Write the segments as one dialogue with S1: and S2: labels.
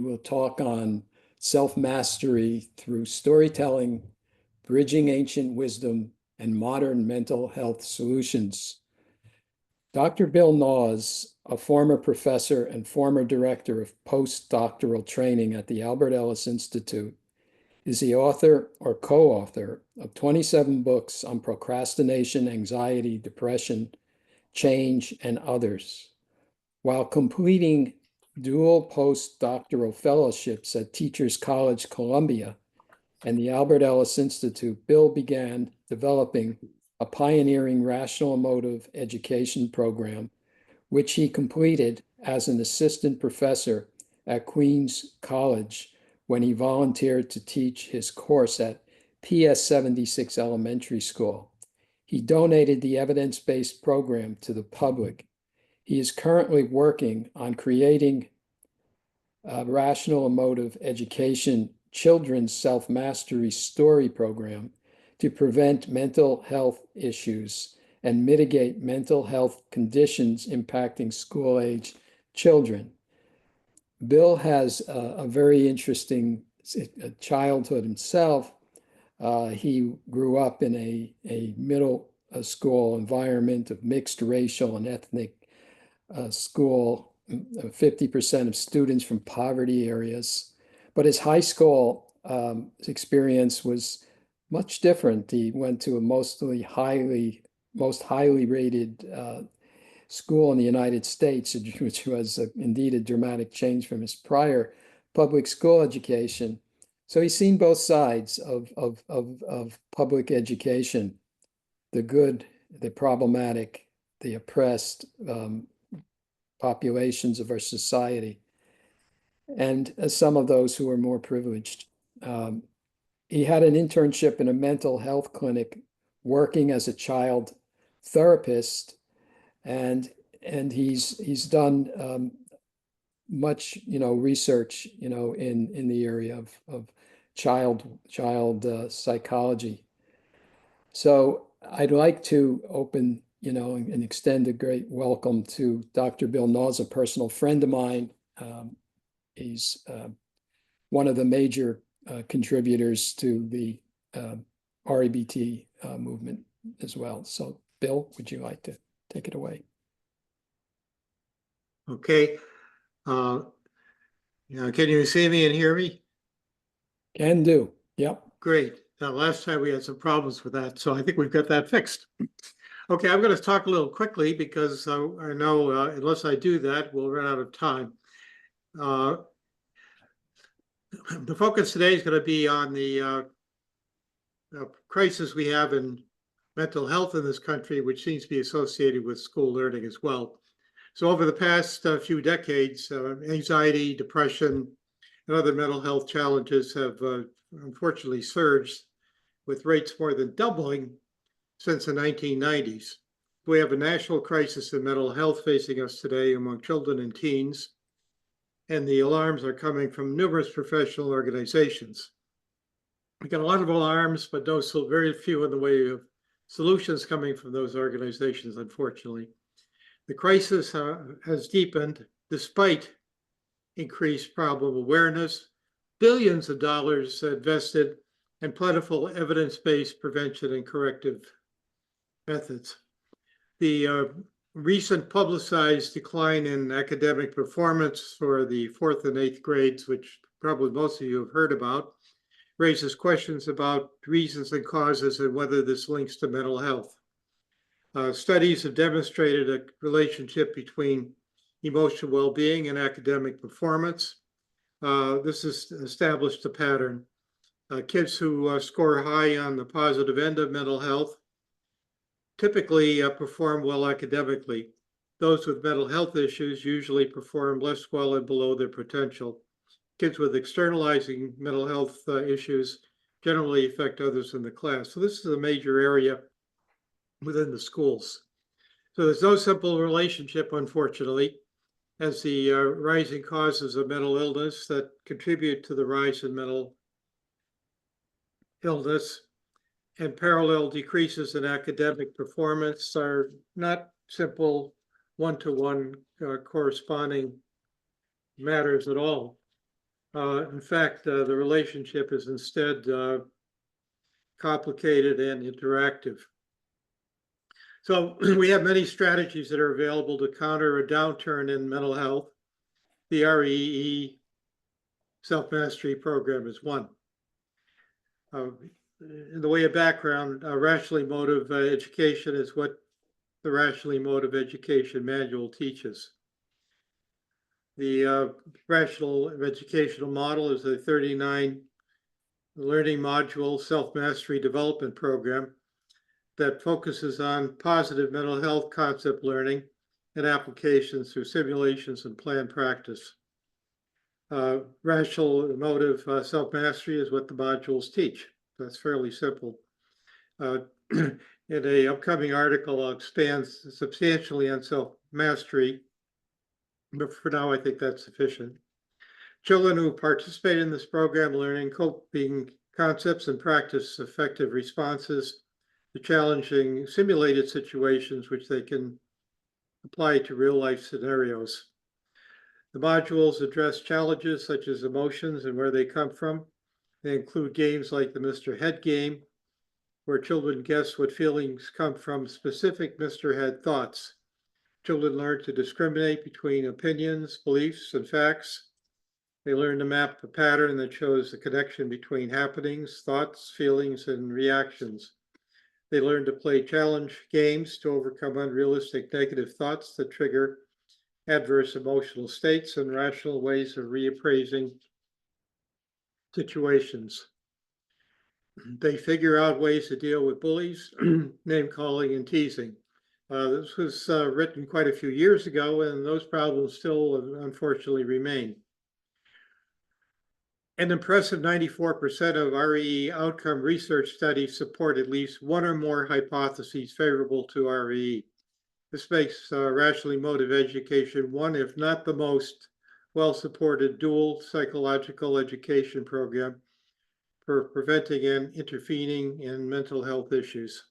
S1: We'll talk on self-mastery through storytelling, bridging ancient wisdom, and modern mental health solutions. Dr. Bill Knaus, a former professor and former director of postdoctoral training at the Albert Ellis Institute, is the author or co-author of 27 books on procrastination, anxiety, depression, change, and others. While completing dual postdoctoral fellowships at Teachers College Columbia and the Albert Ellis Institute, Bill began developing a pioneering rational emotive education program, which he completed as an assistant professor at Queens College when he volunteered to teach his course at PS 76 Elementary School. He donated the evidence-based program to the public. He is currently working on creating a rational emotive education children's self-mastery story program to prevent mental health issues and mitigate mental health conditions impacting school-age children. Bill has a very interesting childhood himself. He grew up in a middle school environment of mixed racial and ethnic school, 50% of students from poverty areas. But his high school experience was much different. He went to a most highly rated school in the United States, which was indeed a dramatic change from his prior public school education. So he's seen both sides of public education, the good, the problematic, the oppressed populations of our society, and some of those who are more privileged. He had an internship in a mental health clinic working as a child therapist, and he's done much research in the area of child psychology. So I'd like to open and extend a great welcome to Dr. Bill Knaus, a personal friend of mine. He's one of the major contributors to the REBT movement as well. So Bill, would you like to take it away?
S2: Okay. Can you see me and hear me?
S1: Can do. Yep.
S2: Great. Last time we had some problems with that, so I think we've got that fixed. Okay, I'm going to talk a little quickly because I know unless I do that, we'll run out of time. The focus today is going to be on the crisis we have in mental health in this country, which seems to be associated with school learning as well. So over the past few decades, anxiety, depression, and other mental health challenges have unfortunately surged, with rates more than doubling since the 1990s. We have a national crisis in mental health facing us today among children and teens, and the alarms are coming from numerous professional organizations. We got a lot of alarms, but no, so very few in the way of solutions coming from those organizations, unfortunately. The crisis has deepened despite increased problem awareness, billions of dollars invested, and plentiful evidence-based prevention and corrective methods. The recent publicized decline in academic performance for the 4th and 8th grades, which probably most of you have heard about, raises questions about reasons and causes and whether this links to mental health. Studies have demonstrated a relationship between emotional well-being and academic performance. This has established a pattern. Kids who score high on the positive end of mental health typically perform well academically. Those with mental health issues usually perform less well and below their potential. Kids with externalizing mental health issues generally affect others in the class. So this is a major area within the schools. So there's no simple relationship, unfortunately, as the rising causes of mental illness that contribute to the rise in mental illness and parallel decreases in academic performance are not simple one-to-one corresponding matters at all. In fact, the relationship is instead complicated and interactive. So we have many strategies that are available to counter a downturn in mental health. The REE self-mastery program is one. In the way of background, rationally motive education is what the Rationally Motive Education Manual teaches. The rational educational model is a 39 learning module self-mastery development program that focuses on positive mental health concept learning and applications through simulations and planned practice. Rational emotive self-mastery is what the modules teach. That's fairly simple. In an upcoming article, I'll expand substantially on self-mastery, but for now, I think that's sufficient. Children who participate in this program learning coping concepts and practice effective responses to challenging simulated situations which they can apply to real life scenarios. The modules address challenges such as emotions and where they come from. They include games like the Mr. Head game, where children guess what feelings come from specific Mr. Head thoughts. Children learn to discriminate between opinions, beliefs, and facts. They learn to map a pattern that shows the connection between happenings, thoughts, feelings, and reactions. They learn to play challenge games to overcome unrealistic negative thoughts that trigger adverse emotional states and rational ways of reappraising situations. They figure out ways to deal with bullies, name calling, and teasing. This was written quite a few years ago, and those problems still unfortunately remain. An impressive 94% of REE outcome research studies support at least one or more hypotheses favorable to REE. This makes rationally motive education one, if not the most well-supported dual psychological education program for preventing and intervening in mental health issues.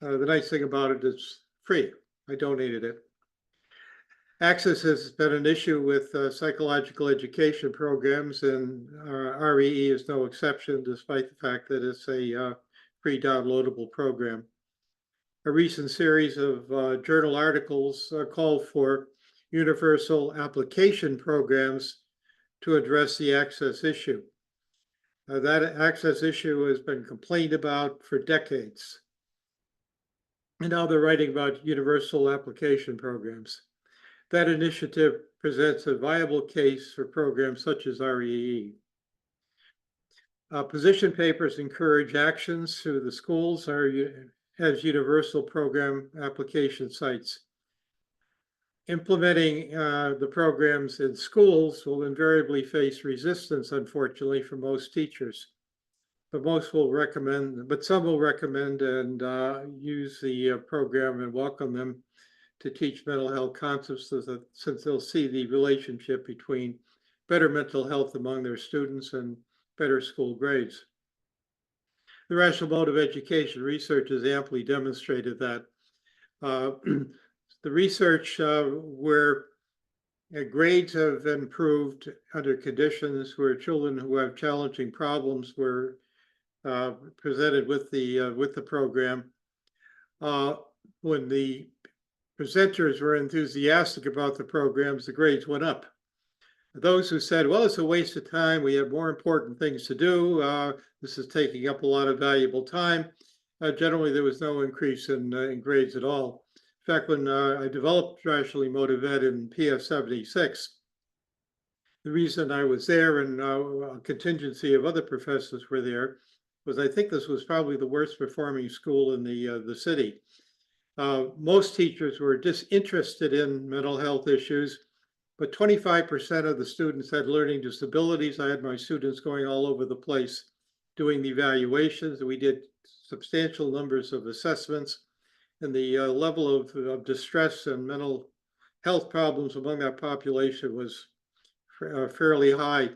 S2: The nice thing about it is free. I donated it. Access has been an issue with psychological education programs, and REE is no exception, despite the fact that it's a free downloadable program. A recent series of journal articles called for universal application programs to address the access issue. That access issue has been complained about for decades. And now they're writing about universal application programs. That initiative presents a viable case for programs such as REE. Position papers encourage actions through the schools as universal program application sites. Implementing the programs in schools will invariably face resistance, unfortunately, from most teachers. But some will recommend and use the program and welcome them to teach mental health concepts, since they'll see the relationship between better mental health among their students and better school grades. The rational motive education research has amply demonstrated that. The research where grades have improved under conditions where children who have challenging problems were presented with the program. When the presenters were enthusiastic about the programs, the grades went up. Those who said, well, it's a waste of time, we have more important things to do, this is taking up a lot of valuable time, generally there was no increase in grades at all. In fact, when I developed Rationally Motive Ed in PS 76, the reason I was there and a contingency of other professors were there was I think this was probably the worst performing school in the city. Most teachers were disinterested in mental health issues, but 25% of the students had learning disabilities. I had my students going all over the place doing the evaluations. We did substantial numbers of assessments, and the level of distress and mental health problems among that population was fairly high.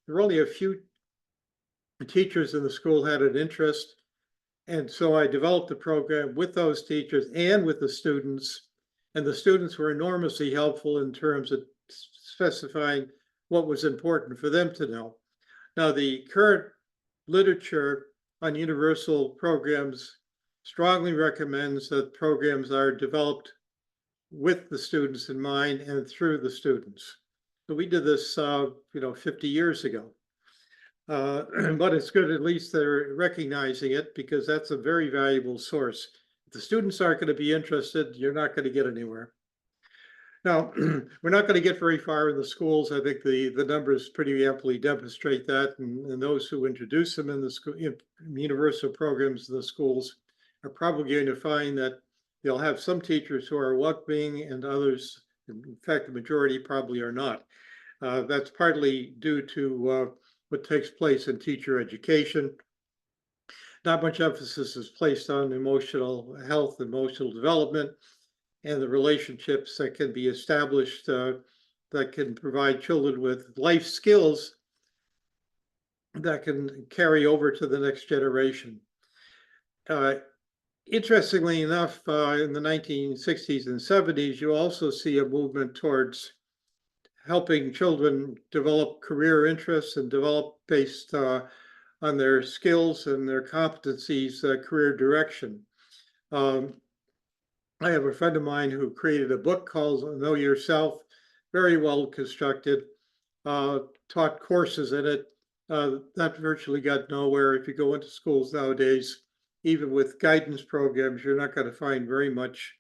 S2: There were only a few teachers in the school had an interest, and so I developed the program with those teachers and with the students, and the students were enormously helpful in terms of specifying what was important for them to know. Now, the current literature on universal programs strongly recommends that programs are developed with the students in mind and through the students. So we did this, 50 years ago. But it's good at least they're recognizing it, because that's a very valuable source. If the students aren't going to be interested, you're not going to get anywhere. Now, we're not going to get very far in the schools. I think the numbers pretty amply demonstrate that, and those who introduce them in the school, universal programs in the schools, are probably going to find that they'll have some teachers who are welcoming and others, in fact, the majority probably are not. That's partly due to what takes place in teacher education. Not much emphasis is placed on emotional health, emotional development, and the relationships that can be established that can provide children with life skills that can carry over to the next generation. Interestingly enough, in the 1960s and 70s, you also see a movement towards helping children develop career interests and develop based on their skills and their competencies, career direction. I have a friend of mine who created a book called Know Yourself, very well constructed, taught courses in it. That virtually got nowhere. If you go into schools nowadays, even with guidance programs, you're not going to find very much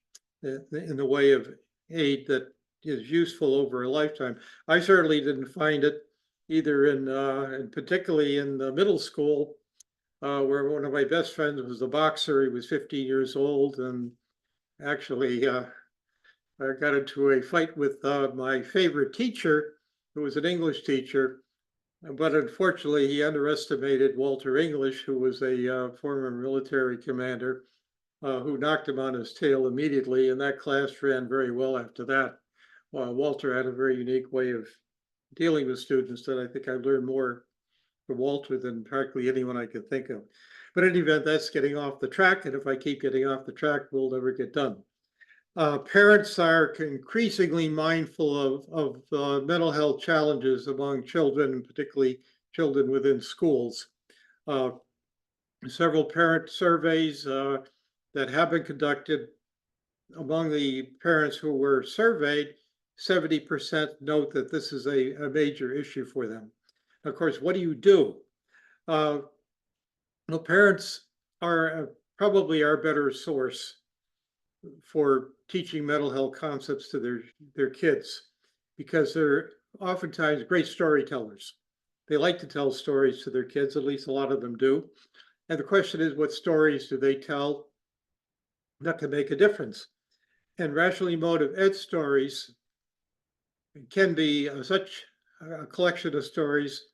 S2: in the way of aid that is useful over a lifetime. I certainly didn't find it either and particularly in the middle school, where one of my best friends was a boxer. He was 15 years old, and actually I got into a fight with my favorite teacher, who was an English teacher, but unfortunately he underestimated Walter English, who was a former military commander, who knocked him on his tail immediately, and that class ran very well after that. Walter had a very unique way of dealing with students that I think I learned more from Walter than practically anyone I could think of. But in any event, that's getting off the track, and if I keep getting off the track, we'll never get done. Parents are increasingly mindful of mental health challenges among children, and particularly children within schools. Several parent surveys that have been conducted among the parents who were surveyed, 70% note that this is a major issue for them. Of course, what do you do? Well, parents are probably our better source for teaching mental health concepts to their kids, because they're oftentimes great storytellers. They like to tell stories to their kids, at least a lot of them do. And the question is, what stories do they tell that can make a difference? And rationally motive ed stories can be such a collection of stories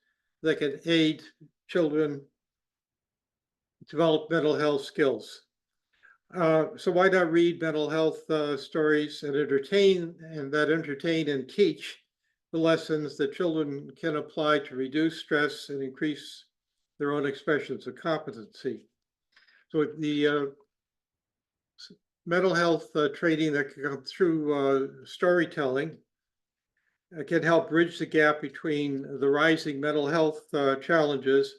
S2: that can aid children develop mental health skills. So why not read mental health stories and entertain and teach the lessons that children can apply to reduce stress and increase their own expressions of competency. So the mental health training that can come through storytelling can help bridge the gap between the rising mental health challenges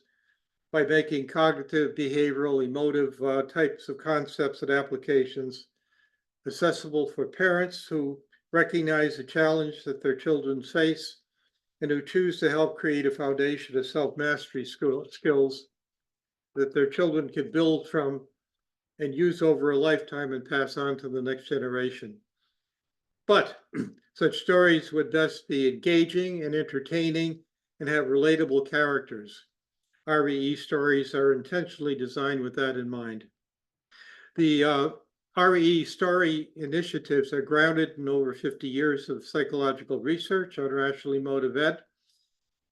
S2: by making cognitive, behavioral, emotive types of concepts and applications accessible for parents who recognize the challenge that their children face and who choose to help create a foundation of self-mastery skills that their children can build from and use over a lifetime and pass on to the next generation. But such stories would best be engaging and entertaining and have relatable characters. REE stories are intentionally designed with that in mind. The REE story initiatives are grounded in over 50 years of psychological research on rationally motive ed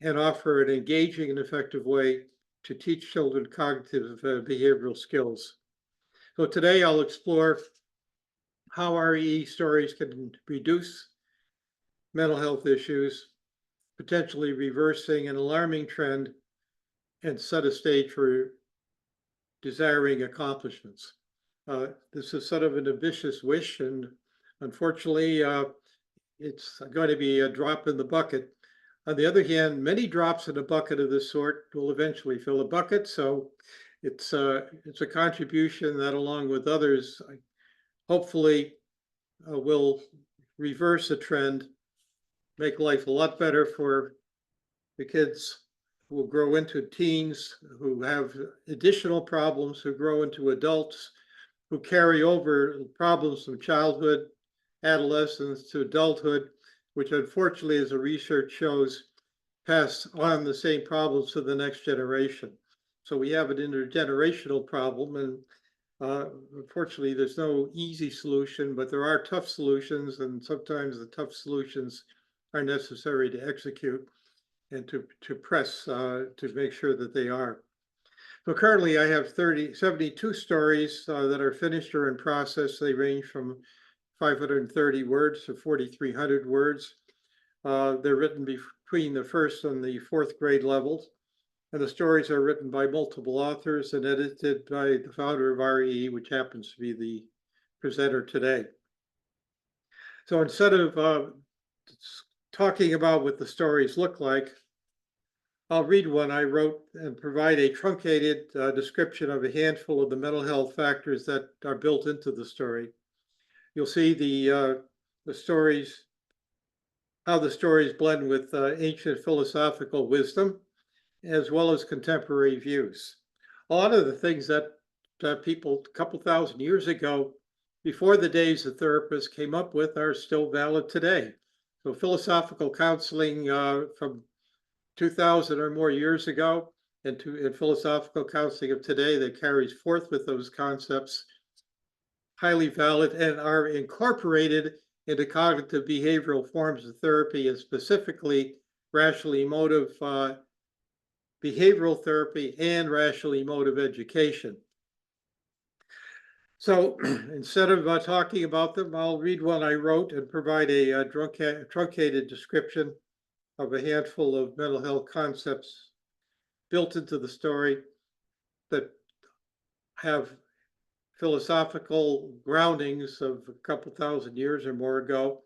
S2: and offer an engaging and effective way to teach children cognitive behavioral skills. So today I'll explore how REE stories can reduce mental health issues, potentially reversing an alarming trend, and set a stage for desiring accomplishments. This is sort of an ambitious wish, and unfortunately, it's going to be a drop in the bucket. On the other hand, many drops in a bucket of this sort will eventually fill a bucket. So it's a contribution that, along with others, hopefully will reverse the trend, make life a lot better for the kids who will grow into teens, who have additional problems, who grow into adults, who carry over problems from childhood, adolescence to adulthood, which unfortunately, as the research shows, pass on the same problems to the next generation. So we have an intergenerational problem, and unfortunately, there's no easy solution, but there are tough solutions, and sometimes the tough solutions are necessary to execute and to press to make sure that they are. So currently I have 72 stories that are finished or in process. They range from 530 words to 4,300 words. They're written between the first and the fourth grade levels. And the stories are written by multiple authors and edited by the founder of REE, which happens to be the presenter today. So instead of talking about what the stories look like, I'll read one I wrote and provide a truncated description of a handful of the mental health factors that are built into the story. You'll see the stories, how the stories blend with ancient philosophical wisdom, as well as contemporary views. A lot of the things that people a couple thousand years ago, before the days of therapists, came up with are still valid today. So philosophical counseling from 2,000 or more years ago and philosophical counseling of today that carries forth with those concepts, highly valid and are incorporated into cognitive behavioral forms of therapy, and specifically rational emotive behavioral therapy and rational emotive education. So instead of talking about them, I'll read one I wrote and provide a truncated description of a handful of mental health concepts built into the story that have philosophical groundings of a couple thousand years or more ago,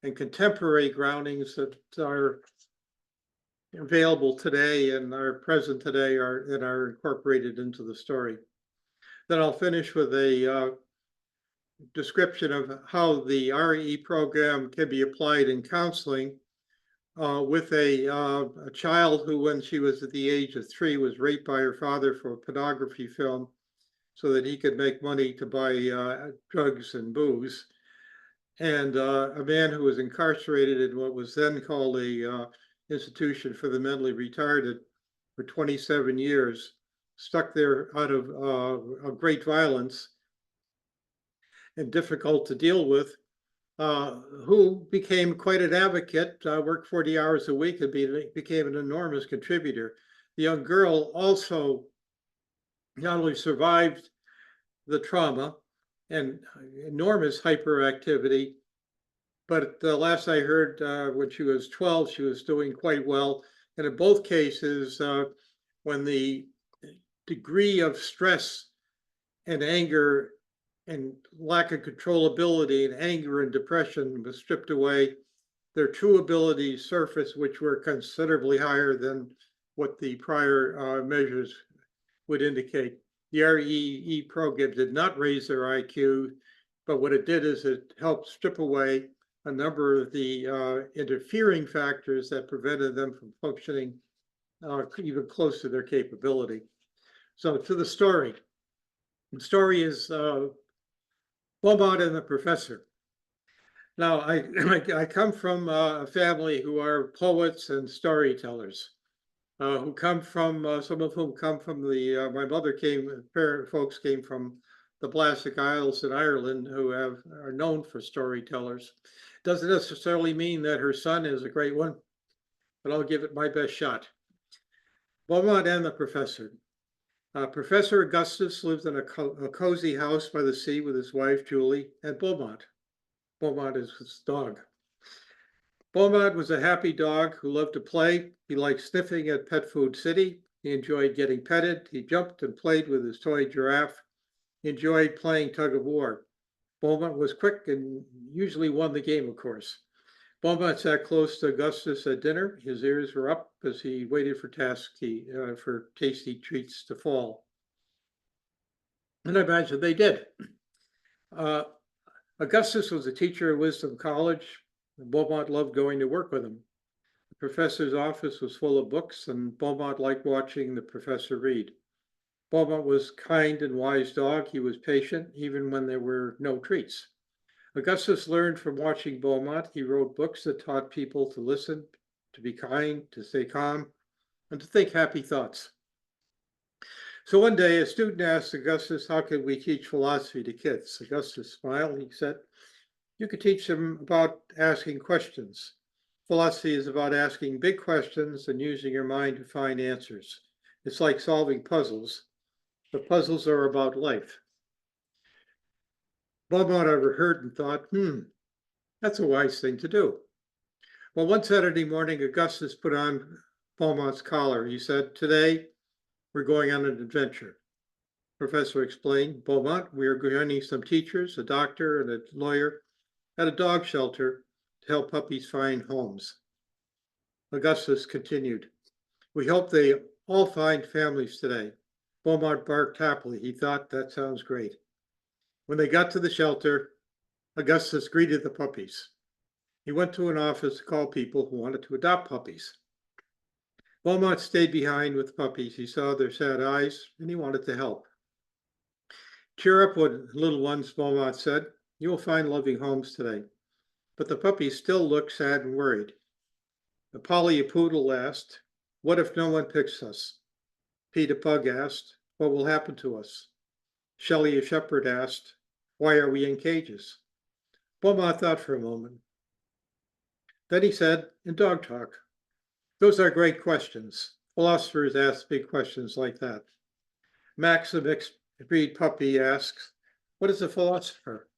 S2: and contemporary groundings that are available today and are present today and are incorporated into the story. Then I'll finish with a description of how the REE program can be applied in counseling with a child who, when she was at the age of 3, was raped by her father for a pornography film so that he could make money to buy drugs and booze. And a man who was incarcerated in what was then called a institution for the mentally retarded for 27 years, stuck there out of great violence and difficult to deal with, who became quite an advocate, worked 40 hours a week and became an enormous contributor. The young girl also not only survived the trauma and enormous hyperactivity, but the last I heard, when she was 12, she was doing quite well. And in both cases, when the degree of stress and anger and lack of controllability and anger and depression was stripped away, their true abilities surfaced, which were considerably higher than what the prior measures would indicate. The REE program did not raise their IQ, but what it did is it helped strip away a number of the interfering factors that prevented them from functioning even close to their capability. So to the story. The story is Beaumont and the Professor. Now, I come from a family who are poets and storytellers, who come from, some of whom come from my mother folks came from the Blastic Isles in Ireland, who are known for storytellers. Doesn't necessarily mean that her son is a great one, but I'll give it my best shot. Beaumont and the Professor. Professor Augustus lived in a cozy house by the sea with his wife, Julie, and Beaumont. Beaumont is his dog. Beaumont was a happy dog who loved to play. He liked sniffing at Pet Food City. He enjoyed getting petted. He jumped and played with his toy giraffe. He enjoyed playing tug of war. Beaumont was quick and usually won the game, of course. Beaumont sat close to Augustus at dinner. His ears were up as he waited for for tasty treats to fall. And I imagine they did. Uh, Augustus was a teacher at Wisdom College, and Beaumont loved going to work with him. The professor's office was full of books, and Beaumont liked watching the professor read. Beaumont was a kind and wise dog. He was patient, even when there were no treats. Augustus learned from watching Beaumont. He wrote books that taught people to listen, to be kind, to stay calm, and to think happy thoughts. So one day, a student asked Augustus, how could we teach philosophy to kids? Augustus smiled. He said, you could teach them about asking questions. Philosophy is about asking big questions and using your mind to find answers. It's like solving puzzles, but puzzles are about life. Beaumont overheard and thought, that's a wise thing to do. Well, one Saturday morning, Augustus put on Beaumont's collar. He said, today, we're going on an adventure. Professor explained, Beaumont, we are joining some teachers, a doctor, and a lawyer at a dog shelter to help puppies find homes. Augustus continued, we hope they all find families today. Beaumont barked happily. He thought, that sounds great. When they got to the shelter, Augustus greeted the puppies. He went to an office to call people who wanted to adopt puppies. Beaumont stayed behind with the puppies. He saw their sad eyes and he wanted to help. Cheer up, little ones, Beaumont said. You will find loving homes today. But the puppies still looked sad and worried. Polly, a poodle, asked, what if no one picks us? Pete, a pug, asked, what will happen to us? Shelley, a shepherd, asked, why are we in cages? Beaumont thought for a moment. Then he said, in dog talk, those are great questions. Philosophers ask big questions like that. Max, a mixed breed puppy, asks, what is a philosopher?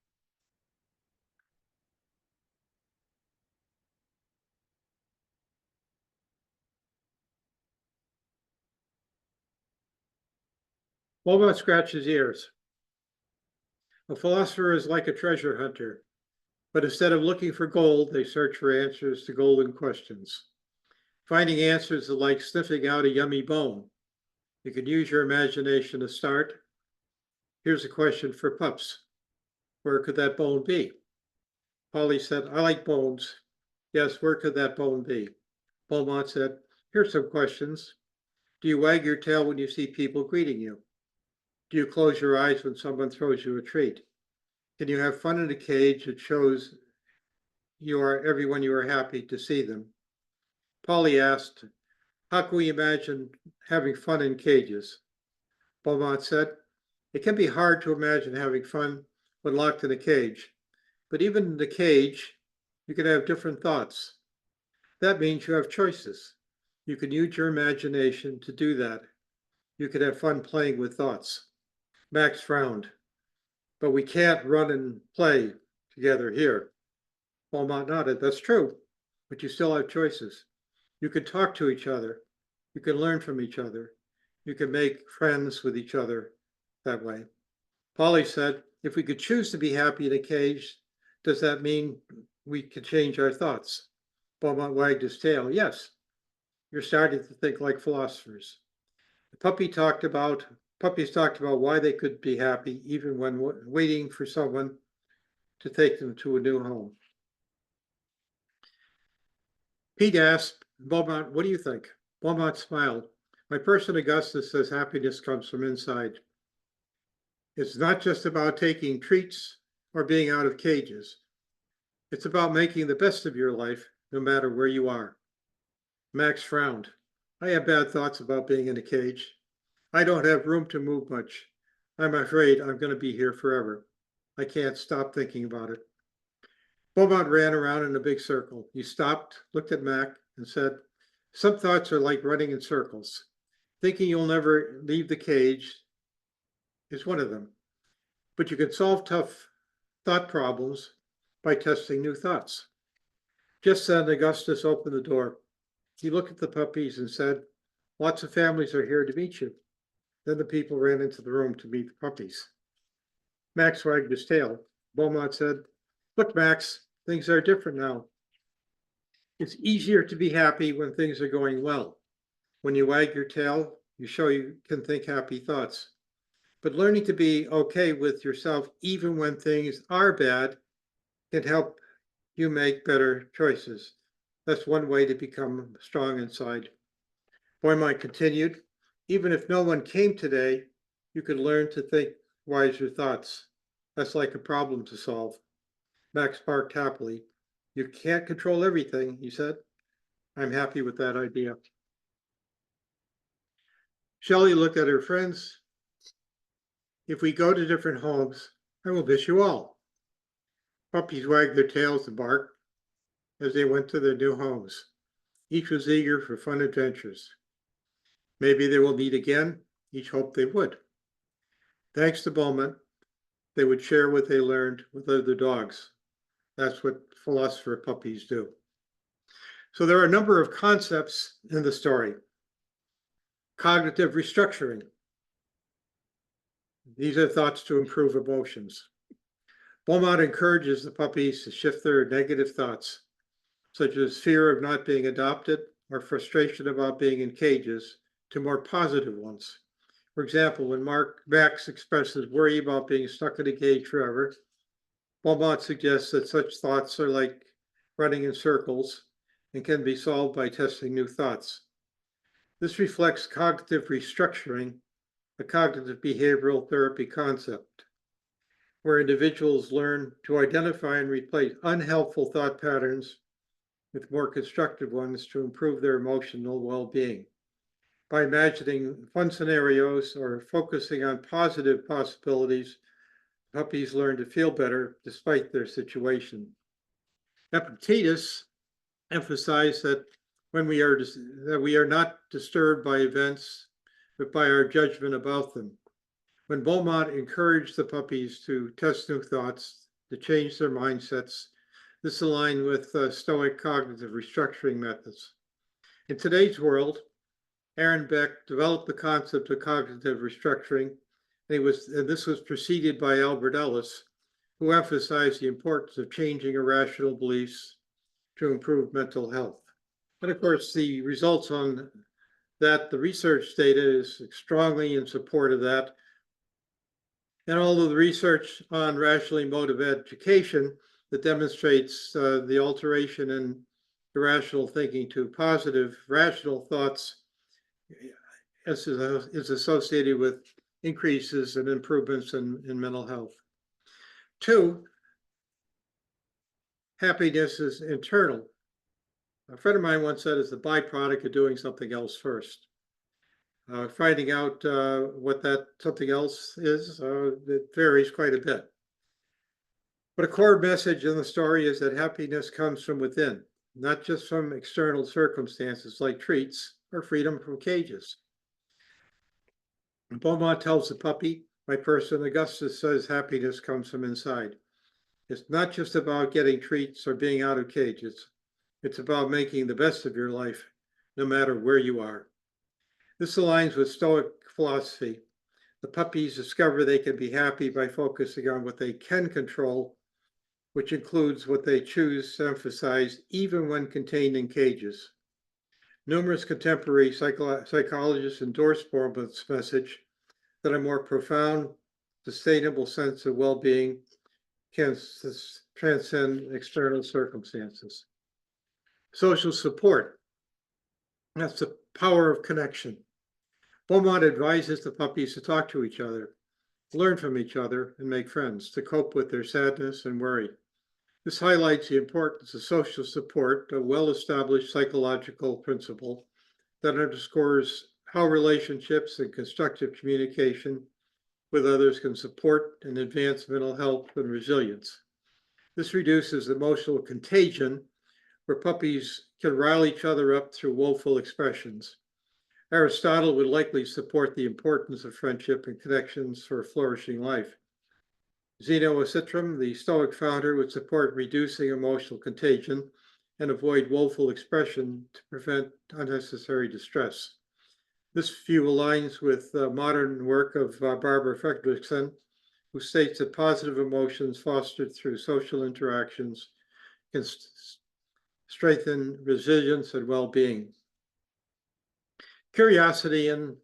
S2: Beaumont scratched his ears. A philosopher is like a treasure hunter, but instead of looking for gold, they search for answers to golden questions. Finding answers is like sniffing out a yummy bone. You can use your imagination to start. Here's a question for pups. Where could that bone be? Polly said, I like bones. Yes, where could that bone be? Beaumont said, here's some questions. Do you wag your tail when you see people greeting you? Do you close your eyes when someone throws you a treat? Can you have fun in a cage that shows everyone you are happy to see them? Polly asked, how can we imagine having fun in cages? Beaumont said, it can be hard to imagine having fun when locked in a cage, but even in the cage, you can have different thoughts. That means you have choices. You can use your imagination to do that. You can have fun playing with thoughts. Max frowned, but we can't run and play together here. Beaumont nodded, that's true, but you still have choices. You can talk to each other. You can learn from each other. You can make friends with each other that way. Polly said, if we could choose to be happy in a cage, does that mean we could change our thoughts? Beaumont wagged his tail. Yes, you're starting to think like philosophers. The puppies talked about why they could be happy even when waiting for someone to take them to a new home. Pete asked Beaumont, what do you think? Beaumont smiled. My person Augustus says happiness comes from inside. It's not just about taking treats or being out of cages. It's about making the best of your life, no matter where you are. Max frowned. I have bad thoughts about being in a cage. I don't have room to move much. I'm afraid I'm going to be here forever. I can't stop thinking about it. Beaumont ran around in a big circle. He stopped, looked at Mac, and said, some thoughts are like running in circles. Thinking you'll never leave the cage is one of them. But you can solve tough thought problems by testing new thoughts. Just then, Augustus opened the door. He looked at the puppies and said, lots of families are here to meet you. Then the people ran into the room to meet the puppies. Max wagged his tail. Beaumont said, look, Max, things are different now. It's easier to be happy when things are going well. When you wag your tail, you show you can think happy thoughts. But learning to be okay with yourself, even when things are bad, can help you make better choices. That's one way to become strong inside. Beaumont continued, even if no one came today, you could learn to think wiser thoughts. That's like a problem to solve. Max barked happily. You can't control everything, he said. I'm happy with that idea. Shelley looked at her friends. If we go to different homes, I will miss you all. Puppies wagged their tails and barked as they went to their new homes. Each was eager for fun adventures. Maybe they will meet again. Each hoped they would. Thanks to Beaumont, they would share what they learned with other dogs. That's what philosopher puppies do. So there are a number of concepts in the story. Cognitive restructuring. These are thoughts to improve emotions. Beaumont encourages the puppies to shift their negative thoughts, such as fear of not being adopted or frustration about being in cages, to more positive ones. For example, when Max expresses worry about being stuck in a cage forever, Beaumont suggests that such thoughts are like running in circles and can be solved by testing new thoughts. This reflects cognitive restructuring, a cognitive behavioral therapy concept, where individuals learn to identify and replace unhelpful thought patterns with more constructive ones to improve their emotional well-being. By imagining fun scenarios or focusing on positive possibilities, puppies learn to feel better despite their situation. Epictetus emphasized that we are not disturbed by events, but by our judgment about them. When Beaumont encouraged the puppies to test new thoughts, to change their mindsets, this aligned with Stoic cognitive restructuring methods. In today's world, Aaron Beck developed the concept of cognitive restructuring, and this was preceded by Albert Ellis, who emphasized the importance of changing irrational beliefs to improve mental health. And of course, the results on that, the research data is strongly in support of that. And although the research on rationally motivated education that demonstrates the alteration in irrational thinking to positive, rational thoughts is associated with increases and improvements in mental health. 2, happiness is internal. A friend of mine once said it's the byproduct of doing something else first. Finding out what that something else is, it varies quite a bit. But a core message in the story is that happiness comes from within, not just from external circumstances like treats or freedom from cages. Beaumont tells the puppy, my person Augustus says happiness comes from inside. It's not just about getting treats or being out of cages. It's about making the best of your life, no matter where you are. This aligns with Stoic philosophy. The puppies discover they can be happy by focusing on what they can control, which includes what they choose to emphasize, even when contained in cages. Numerous contemporary psychologists endorse Beaumont's message that a more profound, sustainable sense of well-being can transcend external circumstances. Social support. That's the power of connection. Beaumont advises the puppies to talk to each other, learn from each other, and make friends to cope with their sadness and worry. This highlights the importance of social support, a well-established psychological principle that underscores how relationships and constructive communication with others can support and advance mental health and resilience. This reduces emotional contagion, where puppies can rile each other up through woeful expressions. Aristotle would likely support the importance of friendship and connections for a flourishing life. Zeno of Citrum, the Stoic founder, would support reducing emotional contagion and avoid woeful expression to prevent unnecessary distress. This view aligns with the modern work of Barbara Fredrickson, who states that positive emotions fostered through social interactions can strengthen resilience and well-being. Curiosity and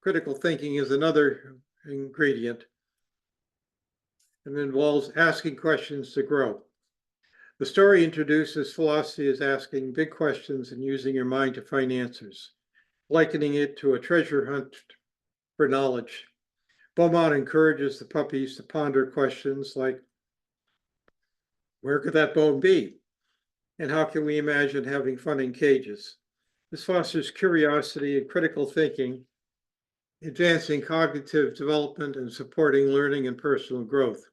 S2: critical thinking is another ingredient, and involves asking questions to grow. The story introduces philosophy as asking big questions and using your mind to find answers, likening it to a treasure hunt for knowledge. Beaumont encourages the puppies to ponder questions like, where could that bone be? And how can we imagine having fun in cages? This fosters curiosity and critical thinking, advancing cognitive development and supporting learning and personal growth.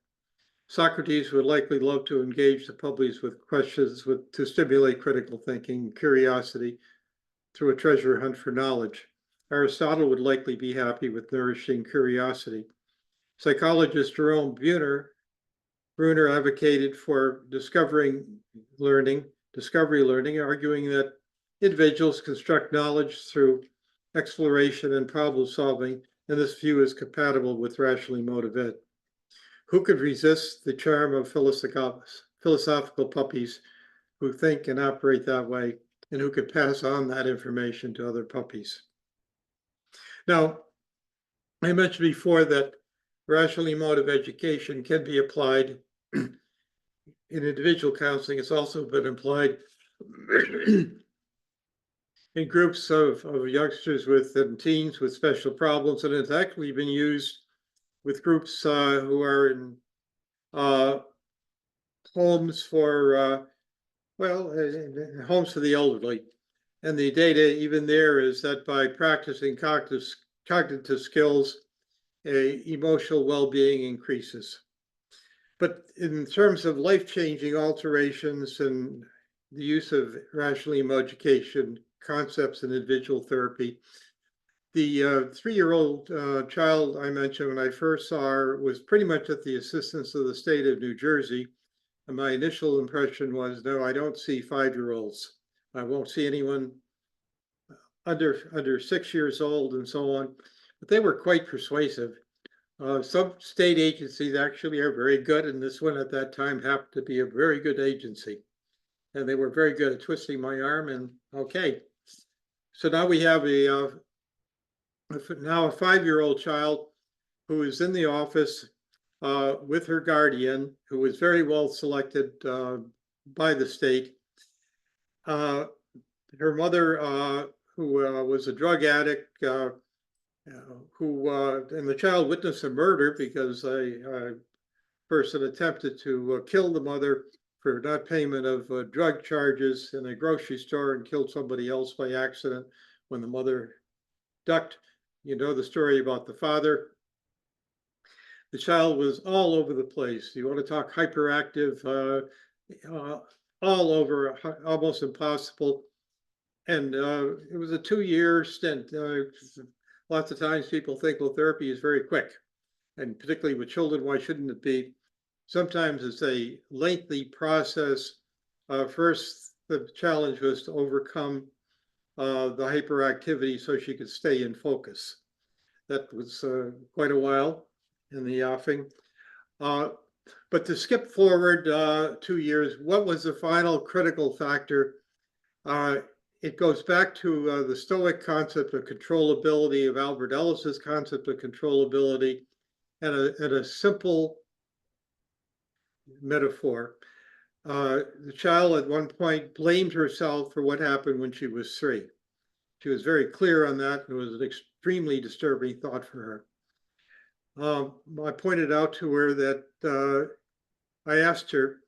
S2: Socrates would likely love to engage the puppies with questions to stimulate critical thinking and curiosity through a treasure hunt for knowledge. Aristotle would likely be happy with nourishing curiosity. Psychologist Jerome Bruner advocated for discovery learning, arguing that individuals construct knowledge through exploration and problem solving, and this view is compatible with rationally motivated. Who could resist the charm of philosophical puppies who think and operate that way, and who could pass on that information to other puppies? Now, I mentioned before that rationally motivated education can be applied in individual counseling. It's also been applied in groups of youngsters and teens with special problems, and it's actually been used with groups who are in homes for, homes for the elderly. And the data even there is that by practicing cognitive skills, emotional well-being increases. But in terms of life-changing alterations and the use of rationally motivated education concepts in individual therapy, the 3-year-old child I mentioned when I first saw her was pretty much at the assistance of the state of New Jersey. And my initial impression was, no, I don't see 5-year-olds. I won't see anyone under 6 years old and so on. But they were quite persuasive. Some state agencies actually are very good, and this one at that time happened to be a very good agency. And they were very good at twisting my arm, and okay. So now we have a 5-year-old child who is in the office with her guardian, who was very well selected by the state. Her mother, who was a drug addict, and the child witnessed a murder because a person attempted to kill the mother for not payment of drug charges in a grocery store and killed somebody else by accident when the mother ducked. You know the story about the father. The child was all over the place. You want to talk hyperactive, all over, almost impossible. And it was a 2-year stint. Lots of times people think, well, therapy is very quick. And particularly with children, why shouldn't it be? Sometimes it's a lengthy process. First, the challenge was to overcome the hyperactivity so she could stay in focus. That was quite a while in the offing. But to skip forward 2 years, what was the final critical factor? It goes back to the Stoic concept of controllability, of Albert Ellis's concept of controllability, and a simple metaphor. The child at one point blamed herself for what happened when she was 3. She was very clear on that. It was an extremely disturbing thought for her. I pointed out to her that I asked her,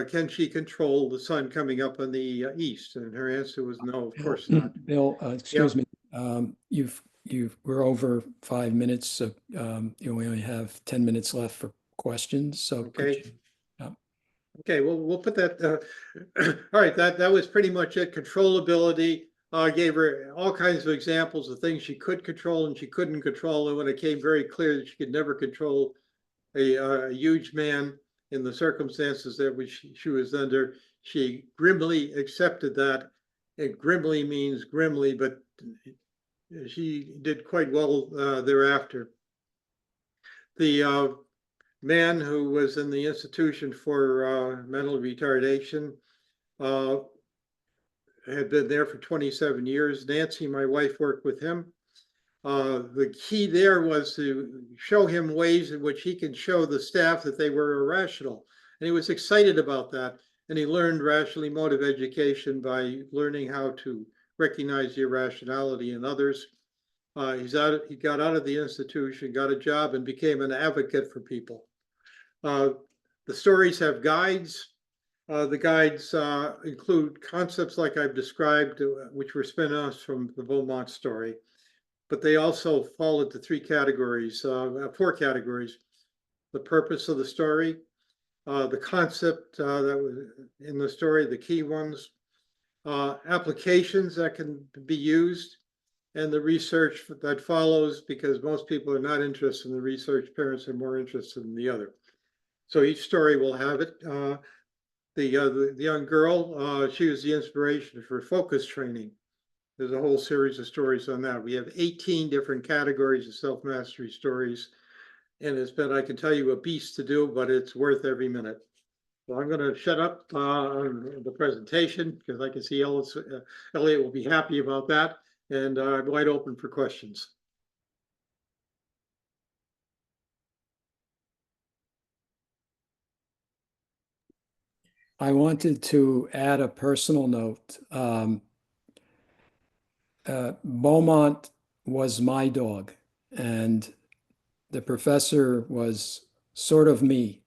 S2: can she control the sun coming up on the east? And her answer was no, of course not.
S1: Bill, excuse me. We're over 5 minutes, so we only have 10 minutes left for questions. So
S2: okay. Okay, well, we'll put that. All right, that was pretty much it. Controllability. Gave her all kinds of examples of things she could control and she couldn't control. And when it came very clear that she could never control a huge man in the circumstances that she was under, she grimly accepted that. And grimly means grimly, but she did quite well thereafter. The man who was in the institution for mental retardation had been there for 27 years. Nancy, my wife, worked with him. The key there was to show him ways in which he can show the staff that they were irrational. And he was excited about that. And he learned rationally motive education by learning how to recognize the irrationality in others. He got out of the institution, got a job, and became an advocate for people. The stories have guides. The guides include concepts like I've described, which were spin-offs from the Beaumont story, but they also fall into four categories: the purpose of the story, the concept that was in the story, the key ones, applications that can be used, and the research that follows, because most people are not interested in the research. Parents are more interested in the other. So each story will have it. The young girl, she was the inspiration for focus training. There's a whole series of stories on that. We have 18 different categories of self-mastery stories, and it's been, I can tell you, a beast to do, but it's worth every minute. So I'm going to shut up on the presentation because I can see Elliot will be happy about that, and I'm wide open for questions.
S1: I wanted to add a personal note. Beaumont was my dog, and the professor was sort of me.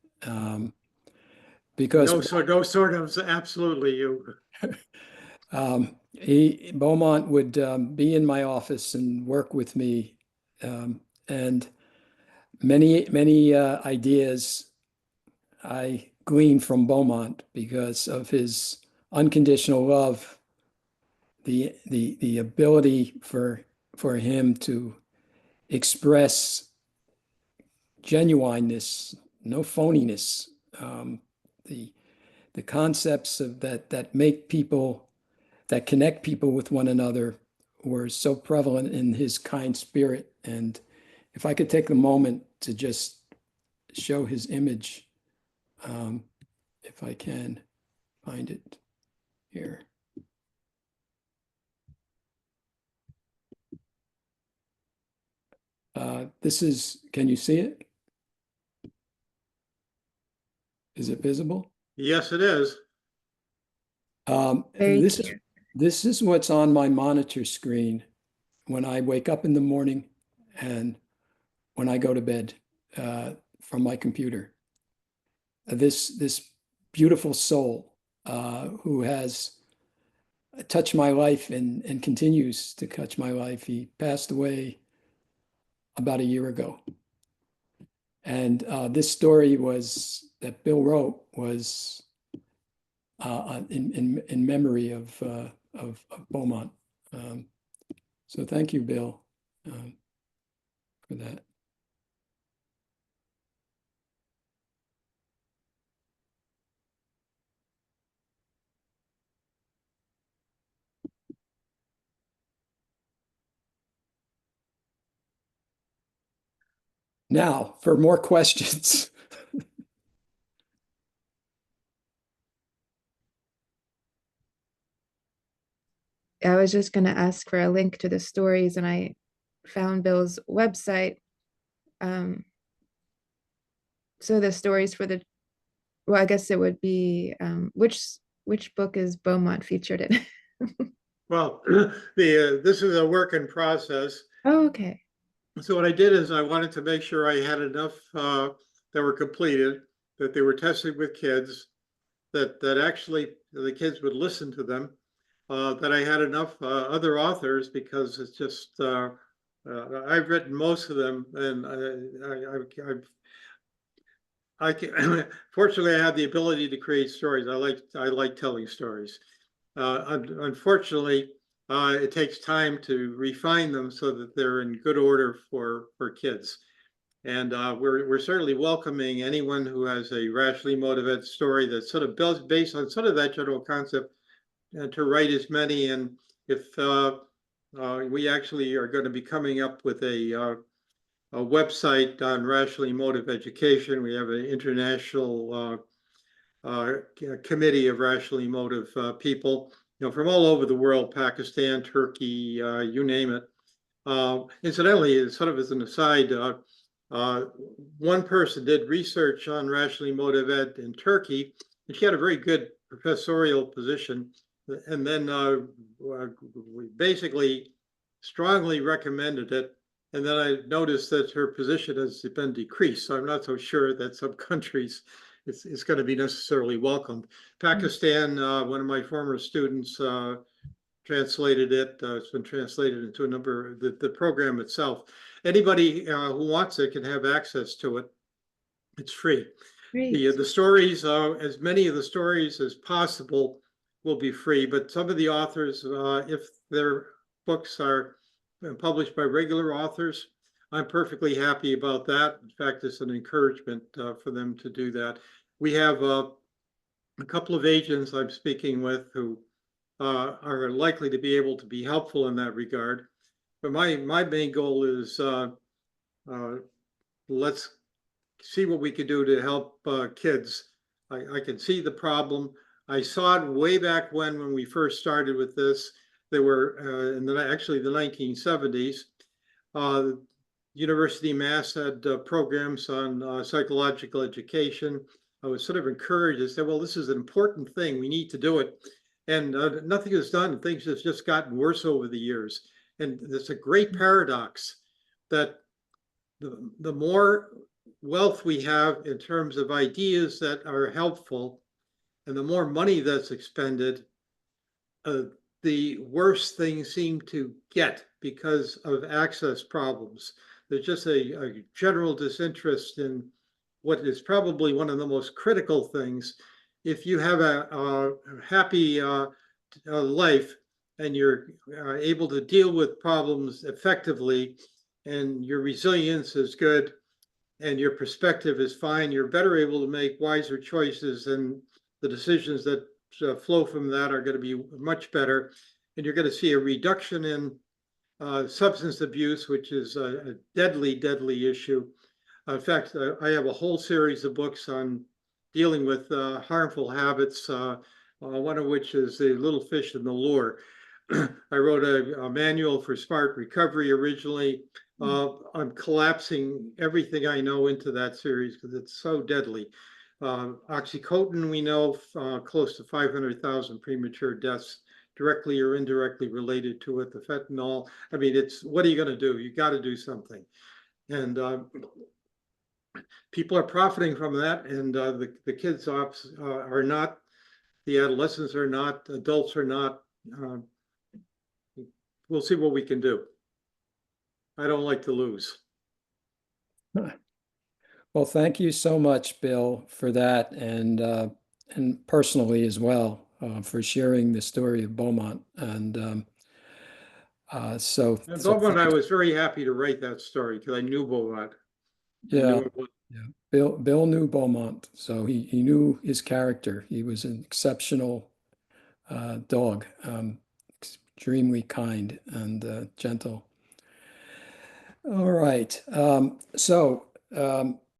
S1: Because
S2: No sort of, absolutely you.
S1: Beaumont would be in my office and work with me, and many ideas I gleaned from Beaumont because of his unconditional love, the ability for him to express genuineness, no phoniness, the the concepts of that make people that connect people with one another were so prevalent in his kind spirit. And if I could take a moment to just show his image, if I can find it here. This is, can you see it? Is it visible?
S2: Yes, it is.
S3: Very
S1: This
S3: cute.
S1: this is what's on my monitor screen when I wake up in the morning and when I go to bed from my computer. This beautiful soul who has touched my life and continues to touch my life. He passed away about a year ago. And this story that Bill wrote was in memory of Beaumont. So thank you, Bill, for that. Now, for more questions.
S3: I was just going to ask for a link to the stories, and I found Bill's website. So the stories for well, I guess it would be which book is Beaumont featured in?
S2: Well, this is a work in process.
S3: Oh, okay.
S2: So what I did is I wanted to make sure I had enough that were completed, that they were tested with kids, that actually the kids would listen to them, that I had enough other authors, because it's just I've written most of them, and I can, fortunately I have the ability to create stories. I like telling stories. Unfortunately, it takes time to refine them so that they're in good order for kids. And we're certainly welcoming anyone who has a rationally motivated story that's sort of based on sort of that general concept, to write as many. And if we actually are going to be coming up with a website on rationally motive education. We have an international committee of rationally motive people, from all over the world, Pakistan, Turkey, you name it. Incidentally, sort of as an aside, one person did research on rationally motive ed in Turkey, and she had a very good professorial position. And then we basically strongly recommended it. And then I noticed that her position has been decreased. So I'm not so sure that some countries it's going to be necessarily welcomed. Pakistan, one of my former students translated it. It's been translated into a number of the program itself. Anybody who wants it can have access to it. It's free.
S3: Great.
S2: The stories, as many of the stories as possible, will be free. But some of the authors, if their books are published by regular authors, I'm perfectly happy about that. In fact, it's an encouragement for them to do that. We have a couple of agents I'm speaking with who are likely to be able to be helpful in that regard. But my main goal is let's see what we can do to help kids. I can see the problem. I saw it way back when we first started with this. There were actually the 1970s. University of Mass had programs on psychological education. I was sort of encouraged to say, well, this is an important thing. We need to do it. And nothing is done. Things have just gotten worse over the years. And it's a great paradox that the more wealth we have in terms of ideas that are helpful, and the more money that's expended, the worse things seem to get because of access problems. There's just a general disinterest in what is probably one of the most critical things. If you have a happy life and you're able to deal with problems effectively, and your resilience is good, and your perspective is fine, you're better able to make wiser choices, and the decisions that flow from that are going to be much better. And you're going to see a reduction in substance abuse, which is a deadly, deadly issue. In fact, I have a whole series of books on dealing with harmful habits, one of which is The Little Fish in the Lure. I wrote a manual for smart recovery originally. I'm collapsing everything I know into that series because it's so deadly. Oxycontin, we know close to 500,000 premature deaths directly or indirectly related to it. The fentanyl, I mean, it's what are you going to do? You got to do something. And people are profiting from that. And the kids are not, the adolescents are not, adults are not. We'll see what we can do. I don't like to lose.
S1: Well, thank you so much, Bill, for that, and personally as well, for sharing the story of Beaumont. And so
S2: Beaumont, I
S1: thanks.
S2: was very happy to write that story because I knew Beaumont.
S1: Yeah, yeah. Bill knew Beaumont, so he knew his character. He was an exceptional dog, extremely kind and gentle. All right. So